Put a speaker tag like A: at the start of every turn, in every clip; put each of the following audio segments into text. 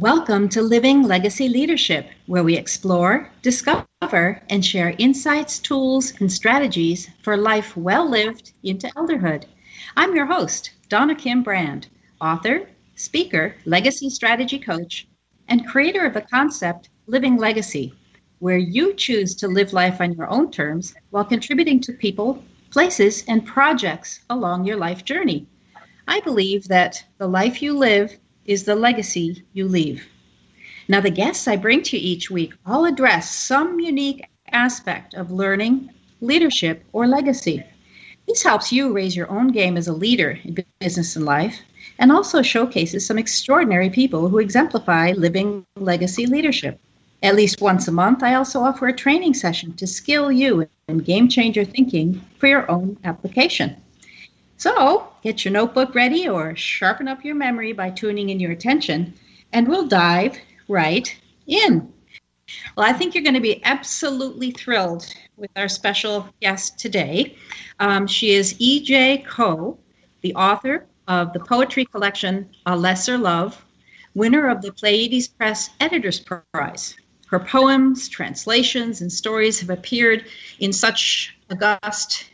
A: Welcome to Living Legacy Leadership, where we explore, discover, and share insights, tools, and strategies for life well lived into elderhood. I'm your host, Donna Kim Brand, author, speaker, legacy strategy coach, and creator of the concept Living Legacy, where you choose to live life on your own terms while contributing to people, places, and projects along your life journey. I believe that the life you live is the legacy you leave. Now, the guests I bring to you each week all address some unique aspect of learning, leadership, or legacy. This helps you raise your own game as a leader in business and life, and also showcases some extraordinary people who exemplify living legacy leadership. At least once a month, I also offer a training session to skill you in game changer thinking for your own application. So get your notebook ready or sharpen up your memory by tuning in your attention, and we'll dive right in. Well, I think you're going to be absolutely thrilled with our special guest today. She is E.J.Koh, the author of the poetry collection A Lesser Love, winner of the Pleiades Press Editor's Prize. Her poems, translations, and stories have appeared in such august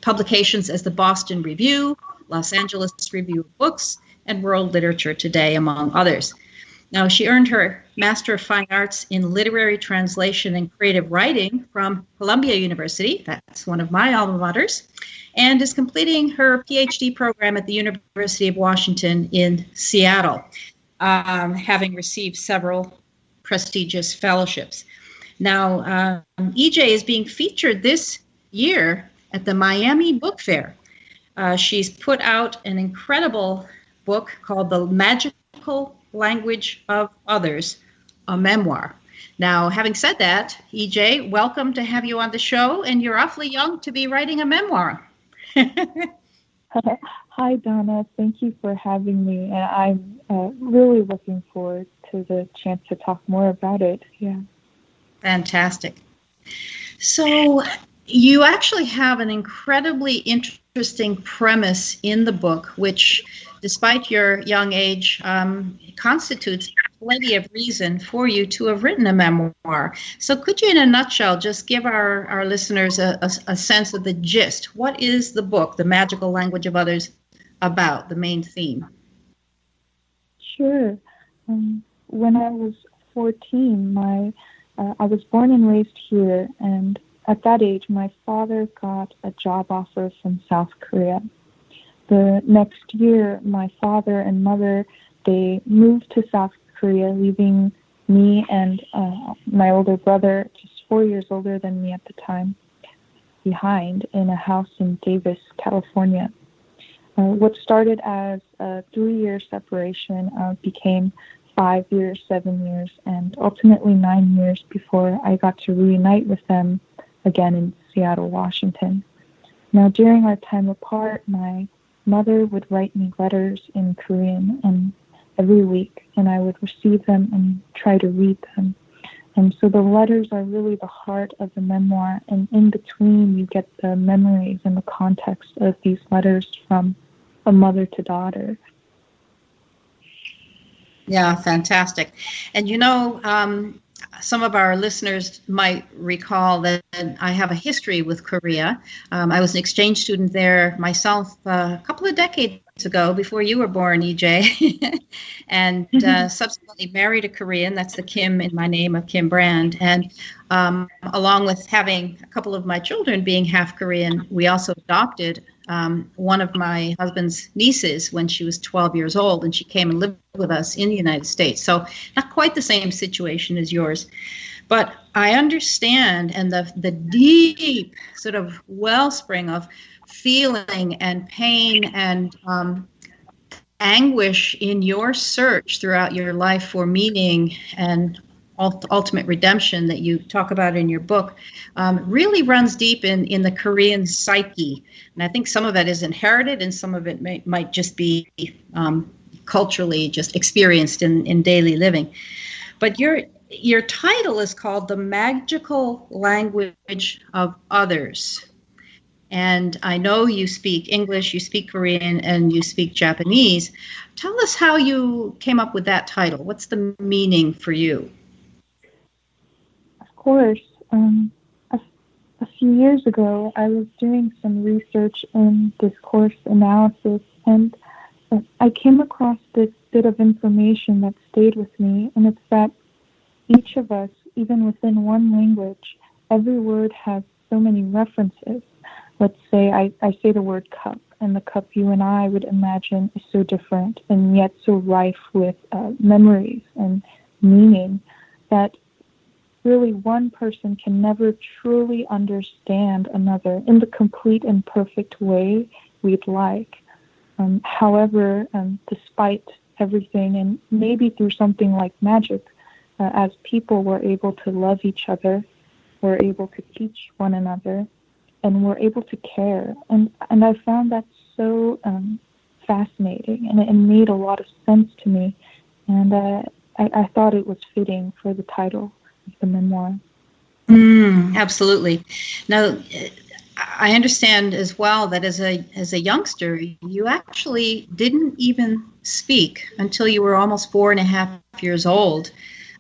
A: publications as the Boston Review, Los Angeles Review of Books, and World Literature Today, among others. Now, she earned her Master of Fine Arts in Literary Translation and Creative Writing from Columbia University, that's one of my alma maters, and is completing her PhD program at the University of Washington in Seattle, having received several prestigious fellowships. Now, EJ is being featured this year at the Miami Book Fair. She's put out an incredible book called The Magical Language of Others, a memoir. Now, having said that, EJ, welcome to have you on the show, and you're awfully young to be writing a memoir.
B: Hi, Donna. Thank you for having me, and I'm really looking forward to the chance to talk more about it. Yeah.
A: Fantastic. So, you actually have an incredibly interesting premise in the book, which, despite your young age, constitutes plenty of reason for you to have written a memoir. So could you, in a nutshell, just give our listeners a sense of the gist? What is the book, The Magical Language of Others, about, the main theme?
B: Sure. When I was 14, I was born and raised here, and at that age, my father got a job offer from South Korea. The next year, my father and mother, they moved to South Korea, leaving me and my older brother, just 4 years older than me at the time, behind in a house in Davis, California. What started as a 3-year separation became 5 years, 7 years, and ultimately 9 years before I got to reunite with them again in Seattle, Washington. Now, during our time apart, my mother would write me letters in Korean and every week, and I would receive them and try to read them. And so the letters are really the heart of the memoir, and in between you get the memories and the context of these letters from a mother to daughter.
A: Yeah, fantastic. And you know, some of our listeners might recall that I have a history with Korea. I was an exchange student there myself a couple of decades ago, before you were born, EJ, and subsequently married a Korean. That's the Kim in my name of Kim Brand. And along with having a couple of my children being half Korean, we also adopted one of my husband's nieces when she was 12 years old, and she came and lived with us in the United States. So not quite the same situation as yours. But I understand, and the deep sort of wellspring of feeling and pain and anguish in your search throughout your life for meaning and ultimate redemption that you talk about in your book really runs deep in the Korean psyche. And I think some of it is inherited and some of it might just be culturally just experienced in daily living. But your title is called The Magical Language of Others. And I know you speak English, you speak Korean, and you speak Japanese. Tell us how you came up with that title. What's the meaning for you?
B: Of course. A few years ago, I was doing some research in discourse analysis, and I came across this bit of information that stayed with me, and it's that each of us, even within one language, every word has so many references. Let's say I say the word cup, and the cup you and I would imagine is so different and yet so rife with memories and meaning that really one person can never truly understand another in the complete and perfect way we'd like. However, despite everything, and maybe through something like magic, as people were able to love each other, were able to teach one another, and were able to care. And I found that so fascinating, and it made a lot of sense to me. And I thought it was fitting for the title of the memoir.
A: Absolutely. Now, I understand as well that as a youngster, you actually didn't even speak until you were almost 4.5 years old.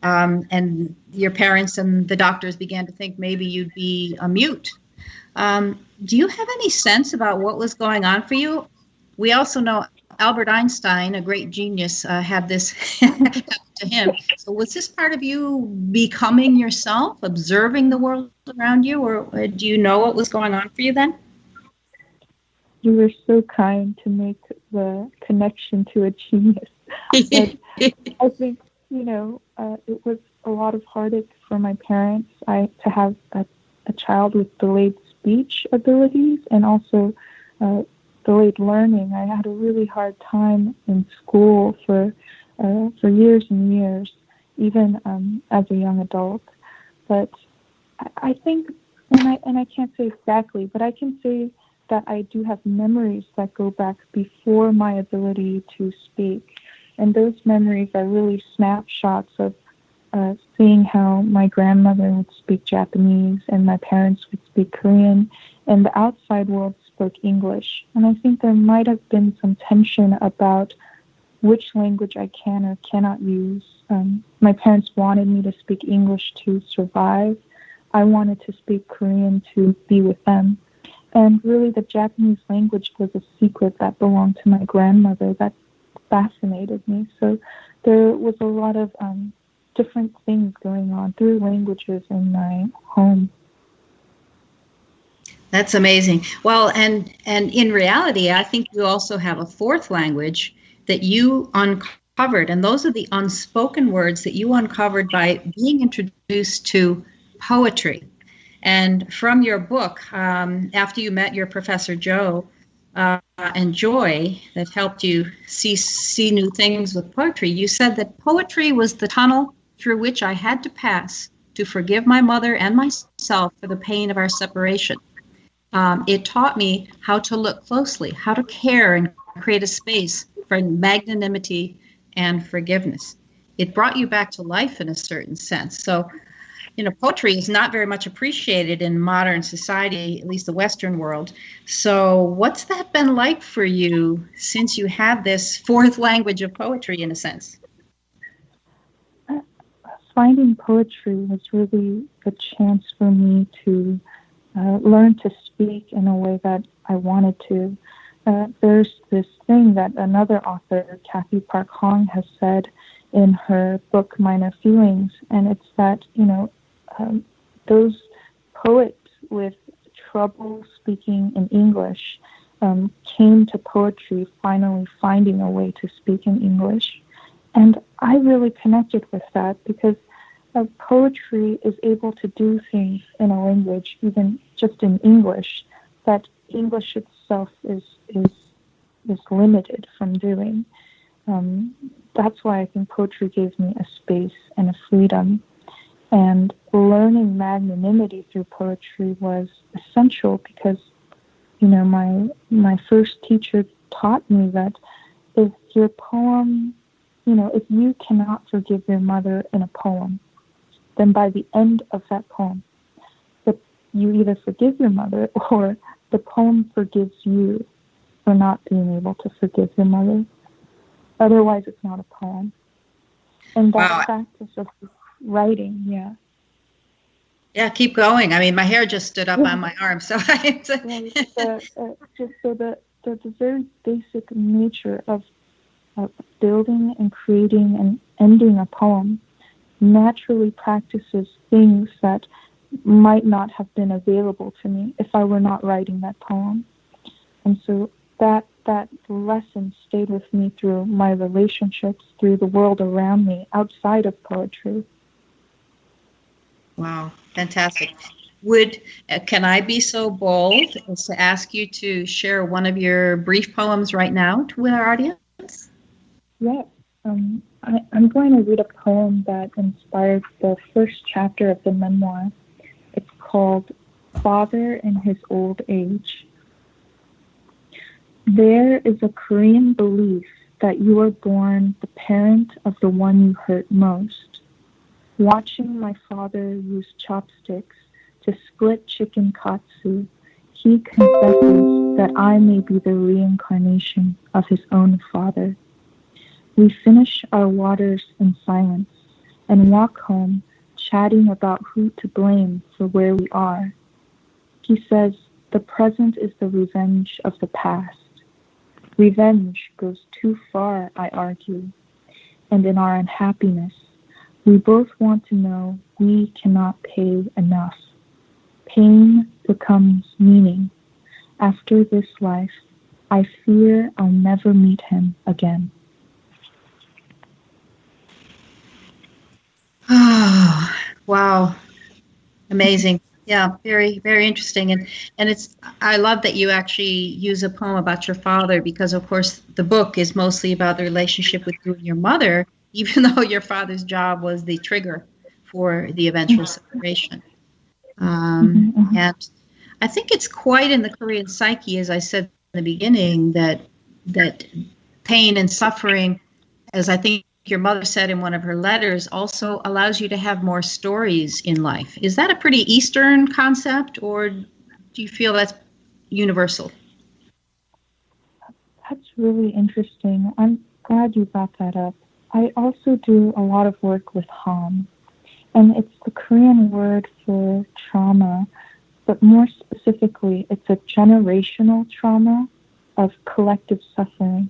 A: And your parents and the doctors began to think maybe you'd be a mute. Do you have any sense about what was going on for you? We also know Albert Einstein, a great genius, had this happen to him. So was this part of you becoming yourself, observing the world around you, or do you know what was going on for you then?
B: You were so kind to make the connection to a genius. But I think, it was a lot of heartache for my parents to have a child with delayed speech abilities and also delayed learning. I had a really hard time in school for years and years, even as a young adult. But I think, and I can't say exactly, but I can say that I do have memories that go back before my ability to speak. And those memories are really snapshots of seeing how my grandmother would speak Japanese and my parents would speak Korean, and the outside world spoke English. And I think there might have been some tension about which language I can or cannot use. My parents wanted me to speak English to survive. I wanted to speak Korean to be with them. And really the Japanese language was a secret that belonged to my grandmother that fascinated me. So there was a lot of different things going on through languages in my home.
A: That's amazing. Well, and in reality, I think you also have a fourth language that you uncovered, and those are the unspoken words that you uncovered by being introduced to poetry. And from your book, after you met your Professor Joe and Joy, that helped you see new things with poetry, you said that poetry was the tunnel through which I had to pass to forgive my mother and myself for the pain of our separation. It taught me how to look closely, how to care and create a space for magnanimity and forgiveness. It brought you back to life in a certain sense. So, poetry is not very much appreciated in modern society, at least the Western world. So what's that been like for you since you have this fourth language of poetry, in a sense?
B: Finding poetry was really a chance for me to learn to speak in a way that I wanted to. There's this thing that another author, Kathy Park Hong, has said in her book Minor Feelings, and it's that those poets with trouble speaking in English came to poetry finally finding a way to speak in English. And I really connected with that because poetry is able to do things in a language, even just in English, that English itself is limited from doing. That's why I think poetry gave me a space and a freedom. And learning magnanimity through poetry was essential because, my first teacher taught me that if your poem, if you cannot forgive your mother in a poem, then by the end of that poem, that you either forgive your mother or the poem forgives you for not being able to forgive your mother. Otherwise, it's not a poem. And that practice of writing, yeah.
A: Yeah, keep going. I mean, my hair just stood up on my arm, so
B: just so the very basic nature of building and creating and ending a poem naturally practices things that might not have been available to me if I were not writing that poem. And so that lesson stayed with me through my relationships, through the world around me, outside of poetry.
A: Wow, fantastic. Can I be so bold as to ask you to share one of your brief poems right now with our audience?
B: Yes. I'm going to read a poem that inspired the first chapter of the memoir. It's called Father in His Old Age. There is a Korean belief that you are born the parent of the one you hurt most. Watching my father use chopsticks to split chicken katsu, he confesses that I may be the reincarnation of his own father. We finish our waters in silence and walk home, chatting about who to blame for where we are. He says, the present is the revenge of the past. Revenge goes too far, I argue, and in our unhappiness, we both want to know we cannot pay enough. Pain becomes meaning. After this life, I fear I'll never meet him again.
A: Oh, wow. Amazing. Yeah, very, very interesting. And I love that you actually use a poem about your father, because of course the book is mostly about the relationship with you and your mother, even though your father's job was the trigger for the eventual separation. And I think it's quite in the Korean psyche, as I said in the beginning, that pain and suffering, as I think your mother said in one of her letters, also allows you to have more stories in life. Is that a pretty Eastern concept, or do you feel that's universal?
B: That's really interesting. I'm glad you brought that up. I also do a lot of work with Han, and it's the Korean word for trauma, but more specifically, it's a generational trauma of collective suffering.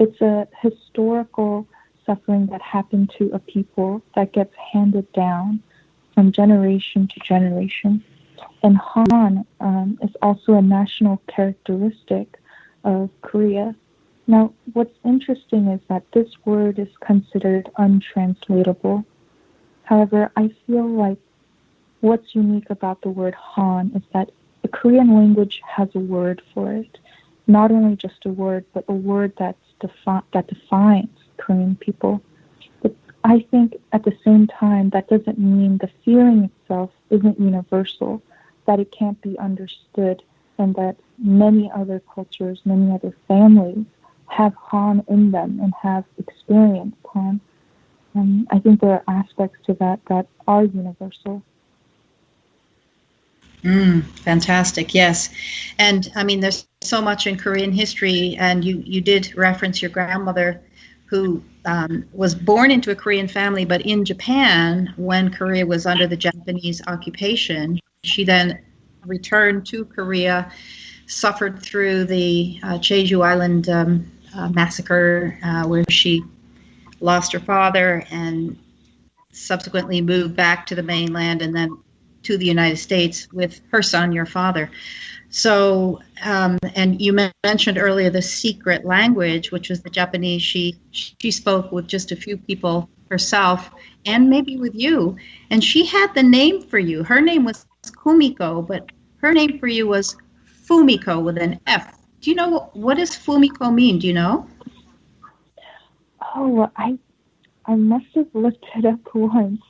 B: It's a historical suffering that happened to a people that gets handed down from generation to generation. And Han is also a national characteristic of Korea. Now, what's interesting is that this word is considered untranslatable. However, I feel like what's unique about the word Han is that the Korean language has a word for it. Not only just a word, but a word that defines Korean people. But I think at the same time, that doesn't mean the feeling itself isn't universal, that it can't be understood, and that many other cultures, many other families have Han in them and have experienced Han. I think there are aspects to that are universal.
A: Fantastic, yes. And I mean, there's so much in Korean history, and you did reference your grandmother, who was born into a Korean family, but in Japan, when Korea was under the Japanese occupation, she then returned to Korea, suffered through the Jeju Island massacre, where she lost her father, and subsequently moved back to the mainland, and then to the United States with her son, your father. So, and you mentioned earlier the secret language, which was the Japanese. She spoke with just a few people herself, and maybe with you. And she had the name for you. Her name was Kumiko, but her name for you was Fumiko with an F. Do you know what does Fumiko mean? Do you know?
B: Oh, I must have looked it up once.